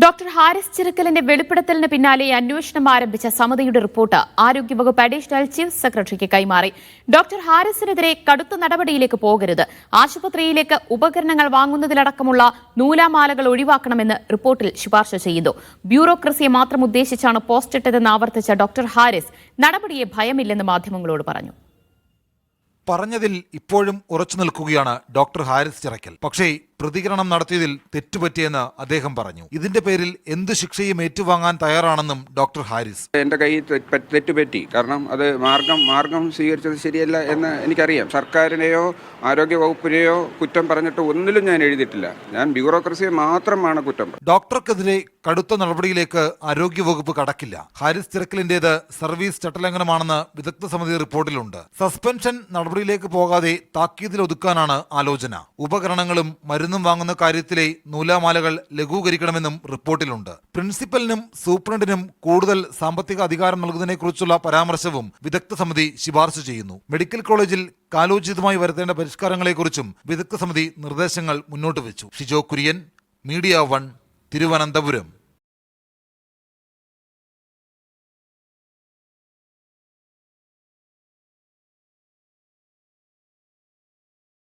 Doctor Haris ചിറക്കലിന്റെ വെളിപ്പെടുത്തലിന് പിന്നാലെ അന്വേഷണം ആരംഭിച്ച സമിതിയുടെ റിപ്പോർട്ട് ആരോഗ്യവകുപ്പ് അഡീഷണൽ ചീഫ് സെക്രട്ടറിക്ക് കൈമാറി. ഡോക്ടർ ഹാരിസിനെതിരെ കടുത്ത നടപടിയിലേക്ക് പോകരുത്, ആശുപത്രിയിലേക്ക് ഉപകരണങ്ങൾ വാങ്ങുന്നതിലടക്കമുള്ള നൂലാമാലകൾ ഒഴിവാക്കണമെന്ന് റിപ്പോർട്ടിൽ ശുപാർശ ചെയ്യുന്നു. ബ്യൂറോക്രസിയെ മാത്രം ഉദ്ദേശിച്ചാണ് പോസ്റ്റ് ഇട്ടതെന്ന് ആവർത്തിച്ച ഡോക്ടർ ഹാരിസ് നടപടിയെ ഭയമില്ലെന്ന് മാധ്യമങ്ങളോട് പറഞ്ഞു. പറഞ്ഞതിൽ ഇപ്പോഴും ഉറച്ചു നിൽക്കുകയാണ് ഡോക്ടർ ഹാരിസ് ചിറക്കൽ. പക്ഷേ പ്രതികരണം നടത്തിയതിൽ തെറ്റുപറ്റിയെന്ന് അദ്ദേഹം പറഞ്ഞു. ഇതിന്റെ പേരിൽ എന്ത് ശിക്ഷയും ഏറ്റുവാങ്ങാൻ തയ്യാറാണെന്നും ഡോക്ടർ ഹാരിസ്. എന്റെ കയ്യിൽ തെറ്റുപറ്റി, കാരണം അത് മാർഗം സ്വീകരിച്ചത് ശരിയല്ല എന്ന് എനിക്കറിയാം. സർക്കാരിനെയോ ആരോഗ്യ വകുപ്പിനെയോ കുറ്റം പറഞ്ഞിട്ട് ഒന്നിലും ഞാൻ എഴുതിയിട്ടില്ല. ഞാൻ ബ്യൂറോക്രസിയെ മാത്രമാണ് കുറ്റം. ഡോക്ടർക്കെതിരെ കടുത്ത നടപടിയിലേക്ക് ആരോഗ്യവകുപ്പ് കടക്കില്ല. ഹാരിസ് ചിറക്കലിന്റേത് സർവീസ് ചട്ടലംഘനമാണെന്ന് വിദഗ്ധ സമിതി റിപ്പോർട്ടിലുണ്ട്. സസ്പെൻഷൻ നടപടിയിലേക്ക് പോകാതെ താക്കീതിലൊതുക്കാനാണ് ആലോചന. ഉപകരണങ്ങളും മരുന്നും വാങ്ങുന്ന കാര്യത്തിലെ നൂലാമാലകൾ ലഘൂകരിക്കണമെന്നും റിപ്പോർട്ടിലുണ്ട്. പ്രിൻസിപ്പലിനും സൂപ്രണ്ടിനും കൂടുതൽ സാമ്പത്തിക അധികാരം നൽകുന്നതിനെക്കുറിച്ചുള്ള പരാമർശവും വിദഗ്ധ സമിതി ശുപാർശ ചെയ്യുന്നു. മെഡിക്കൽ കോളേജിൽ കാലോചിതമായി വരുത്തേണ്ട പരിഷ്കാരങ്ങളെക്കുറിച്ചും വിദഗ്ധ സമിതി നിർദ്ദേശങ്ങൾ മുന്നോട്ട് വെച്ചു. ഷിജോ കുര്യൻ, മീഡിയ 1, തിരുവനന്തപുരം.